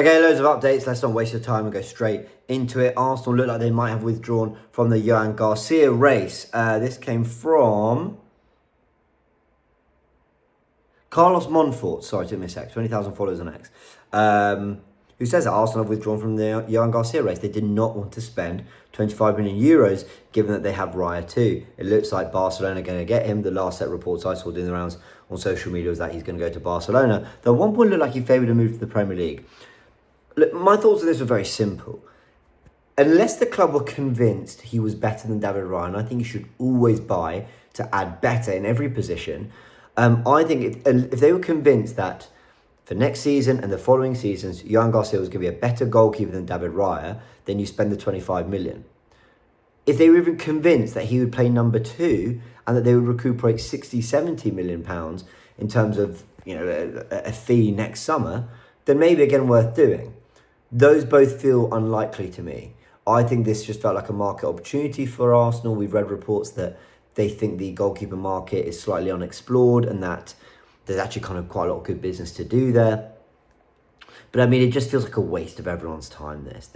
Okay, loads of updates. Let's not waste your time and go straight into it. Arsenal look like they might have withdrawn from the Johan Garcia race. This came from Carlos Monfort. Sorry, took me a sec. 20,000 followers on X. Who says that Arsenal have withdrawn from the Johan Garcia race. They did not want to spend 25 million euros, given that they have Raya too. It looks like Barcelona are going to get him. The last set of reports I saw doing the rounds on social media was that he's going to go to Barcelona. Though at one point looked like he favoured a move to the Premier League. Look, my thoughts on this were very simple. Unless the club were convinced he was better than David Raya, I think you should always buy to add better in every position. I think if they were convinced that for next season and the following seasons, Johan Garcia was going to be a better goalkeeper than David Raya, then you spend the 25 million. If they were even convinced that he would play number 2 and that they would recuperate 60, 70 million pounds in terms of a fee next summer, then maybe again worth doing. Those both feel unlikely to me. I think this just felt like a market opportunity for Arsenal. We've read reports that they think the goalkeeper market is slightly unexplored and that there's actually kind of quite a lot of good business to do there. But I mean, it just feels like a waste of everyone's time, this.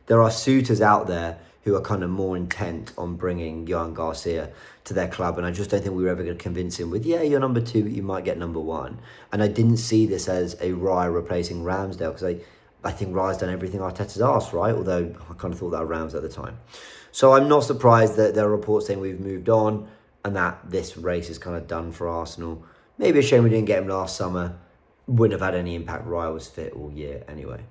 There are suitors out there who are kind of more intent on bringing Johan Garcia to their club, and I just don't think we were ever going to convince him with, yeah, you're number 2, but you might get number 1. And I didn't see this as a Raya replacing Ramsdale, because I think Raya's done everything Arteta's asked, right? Although I kind of thought that of Rams at the time. So I'm not surprised that there are reports saying we've moved on and that this race is kind of done for Arsenal. Maybe a shame we didn't get him last summer. Wouldn't have had any impact. Raya was fit all year anyway.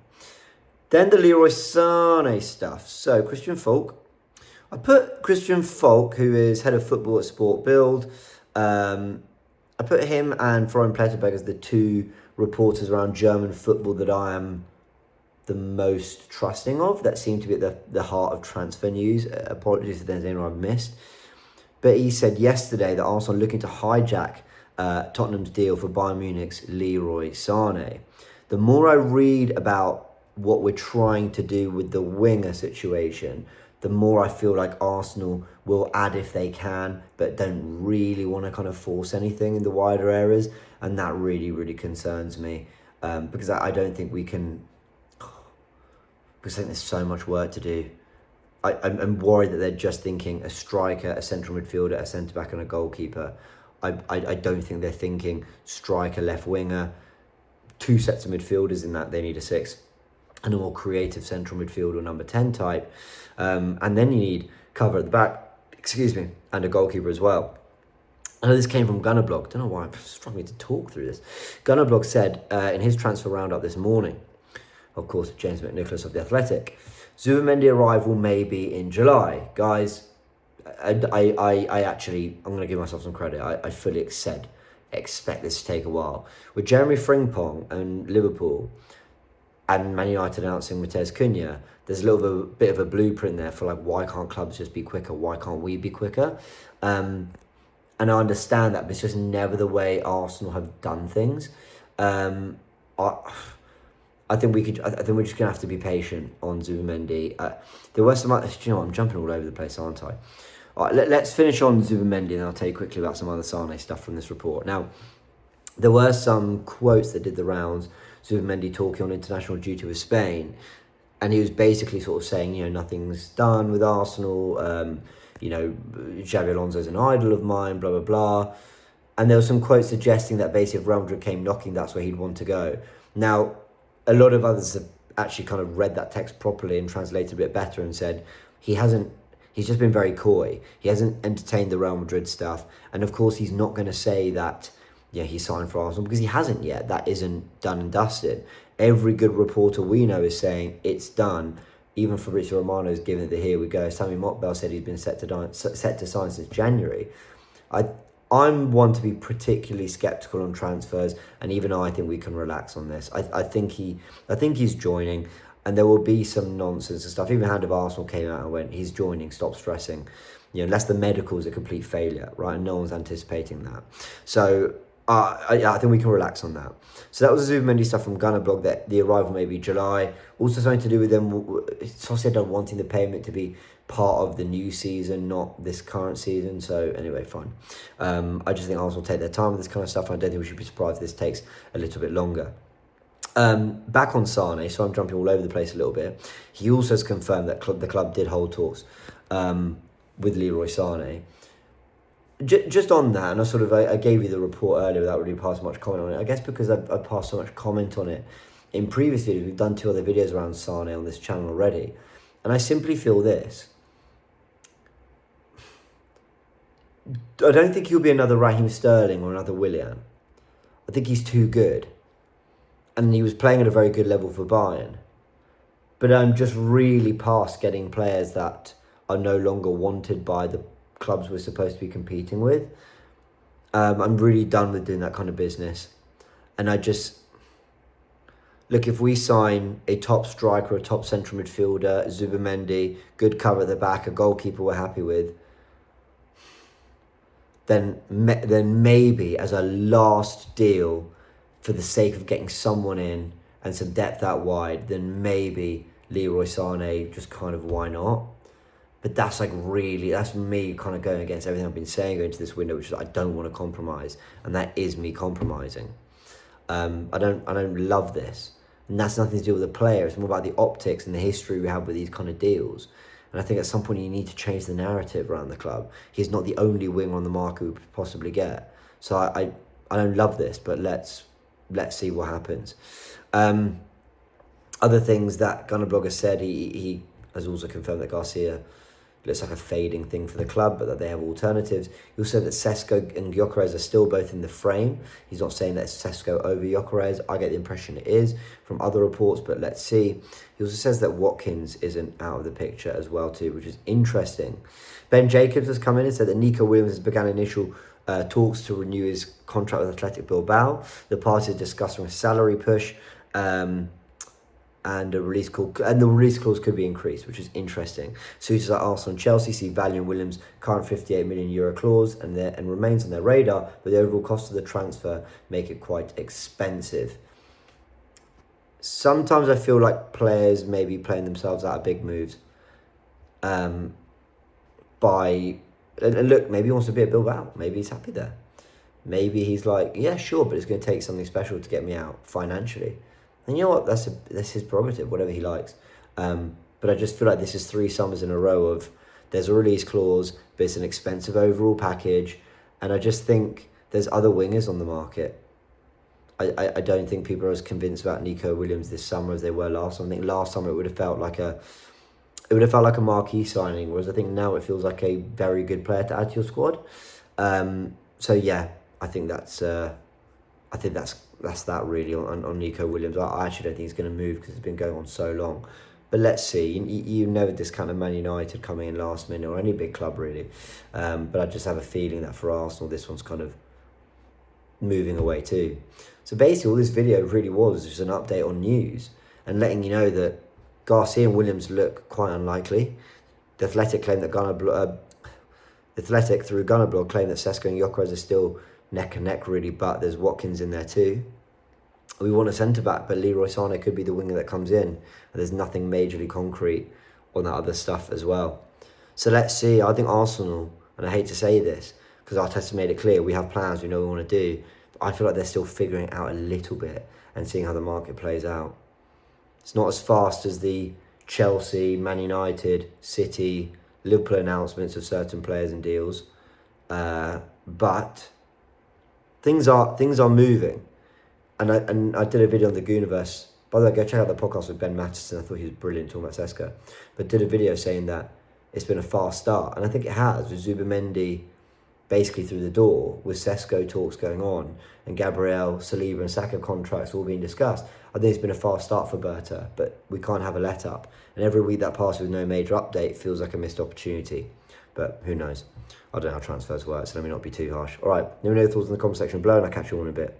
Then the Leroy Sane stuff. So Christian Falk. I put Christian Falk, who is head of football at Sport Build. I put him and Florian Pletterberg as the 2 reporters around German football that I am the most trusting of, that seem to be at the heart of transfer news. Apologies if there's anyone I've missed. But he said yesterday that Arsenal are looking to hijack Tottenham's deal for Bayern Munich's Leroy Sane. The more I read about what we're trying to do with the winger situation, the more I feel like Arsenal will add if they can, but don't really want to kind of force anything in the wider areas. And that really, really concerns me because I don't think we can, because I think there's so much work to do. I'm worried that they're just thinking a striker, a central midfielder, a centre-back and a goalkeeper. I don't think they're thinking striker, left winger, 2 sets of midfielders in that they need a 6, and a more creative central midfielder or number 10 type. And then you need cover at the back, and a goalkeeper as well. I know this came from Gunnerblog. Don't know why I'm struggling to talk through this. Gunnerblog said in his transfer roundup this morning, of course, James McNicholas of The Athletic, Zubimendi arrival may be in July. Guys, I actually, I'm going to give myself some credit. I fully expect this to take a while. With Jeremy Frimpong and Liverpool and Man United announcing Matheus Cunha, there's a bit of a blueprint there for like, why can't clubs just be quicker? Why can't we be quicker? And I understand that, but it's just never the way Arsenal have done things. I think we're just gonna have to be patient on Zubimendi. There were some, I'm jumping all over the place, aren't I? All right, let's finish on Zubimendi, and I'll tell you quickly about some other Sane stuff from this report. Now, there were some quotes that did the rounds. Zubimendi talking on international duty with Spain, and he was basically sort of saying, nothing's done with Arsenal. Xabi Alonso's an idol of mine, blah blah blah. And there were some quotes suggesting that basically if Real Madrid came knocking, that's where he'd want to go. Now, a lot of others have actually kind of read that text properly and translated a bit better and said he's just been very coy. He hasn't entertained the Real Madrid stuff. And of course, he's not going to say that, he signed for Arsenal, because he hasn't yet. That isn't done and dusted. Every good reporter we know is saying it's done. Even Fabrizio Romano's given it the here we go. Sammy Mokbel said he's been set to sign since January. I'm one to be particularly sceptical on transfers, and even I think we can relax on this. I think he's joining, and there will be some nonsense and stuff. Even Hand of Arsenal came out and went, he's joining, stop stressing. Unless the medical's a complete failure, right? And no one's anticipating that. So I think we can relax on that. So that was the Zubimendi stuff from Gunnerblog, that the arrival may be July. Also something to do with them, Sociedad wanting the payment to be part of the new season, not this current season. So anyway, fine. I just think Arsenal will take their time with this kind of stuff. I don't think we should be surprised if this takes a little bit longer. Back on Sane, so I'm jumping all over the place a little bit. He also has confirmed that the club did hold talks with Leroy Sane. Just on that, and I gave you the report earlier without really passing much comment on it. I guess because I passed so much comment on it in previous videos. We've done 2 other videos around Sane on this channel already. And I simply feel this. I don't think he'll be another Raheem Sterling or another Willian. I think he's too good. And he was playing at a very good level for Bayern. But I'm just really past getting players that are no longer wanted by the clubs we're supposed to be competing with. I'm really done with doing that kind of business. And I just... Look, if we sign a top striker, a top central midfielder, Zubimendi, good cover at the back, a goalkeeper we're happy with, then maybe as a last deal for the sake of getting someone in and some depth out wide, then maybe Leroy Sane, just kind of why not? But that's me kind of going against everything I've been saying going into this window, which is I don't want to compromise, and that is me compromising. I don't love this, and that's nothing to do with the player. It's more about the optics and the history we have with these kind of deals. And I think at some point you need to change the narrative around the club. He's not the only winger on the market we could possibly get. So I don't love this, but let's see what happens. Other things that Gunnerblog has said, he has also confirmed that Garcia looks like a fading thing for the club, but that they have alternatives. He also said that Sesko and Gyökeres are still both in the frame. He's not saying that it's Sesko over Gyökeres. I get the impression it is from other reports, but let's see. He also says that Watkins isn't out of the picture as well too, which is interesting. Ben Jacobs has come in and said that Nico Williams has begun initial talks to renew his contract with Athletic Bilbao. The parties are discussing a salary push, and the release clause could be increased, which is interesting. Suitors like Arsenal and Chelsea see value in Williams' current €58 million clause and remains on their radar, but the overall cost of the transfer make it quite expensive. Sometimes I feel like players may be playing themselves out of big moves. And look, maybe he wants to be at Bilbao. Maybe he's happy there. Maybe he's like, yeah, sure, but it's going to take something special to get me out financially. And you know what? That's his prerogative, whatever he likes. But I just feel like this is 3 summers in a row of there's a release clause, but it's an expensive overall package. And I just think there's other wingers on the market. I don't think people are as convinced about Nico Williams this summer as they were last summer. I think last summer it would have felt like a marquee signing, whereas I think now it feels like a very good player to add to your squad. So yeah, I think that's that really on Nico Williams. I actually don't think he's going to move because it's been going on so long. But let's see. You never discount a Man United coming in last minute or any big club really. But I just have a feeling that for Arsenal, this one's kind of moving away too. So basically, all this video really was just an update on news and letting you know that Garcia and Williams look quite unlikely. The Athletic claim that through Gunnerblog claim that Sesko and Gyökeres are still neck and neck really, but there's Watkins in there too. We want a centre-back, but Leroy Sane could be the winger that comes in, and there's nothing majorly concrete on that other stuff as well. So let's see. I think Arsenal, and I hate to say this, because Arteta made it clear, we have plans, we know what we want to do. But I feel like they're still figuring it out a little bit and seeing how the market plays out. It's not as fast as the Chelsea, Man United, City, Liverpool announcements of certain players and deals, but things are moving. And I did a video on the Goonerverse. By the way, go check out the podcast with Ben Mattison. I thought he was brilliant talking about Sesko. But did a video saying that it's been a fast start. And I think it has, with Zubimendi basically through the door, with Sesko talks going on, and Gabriel, Saliba and Saka contracts all being discussed. I think it's been a fast start for Berta, but we can't have a let-up. And every week that passes with no major update feels like a missed opportunity. But who knows? I don't know how transfers work, so let me not be too harsh. All right, let me know your thoughts in the comment section below, and I'll catch you all in a bit.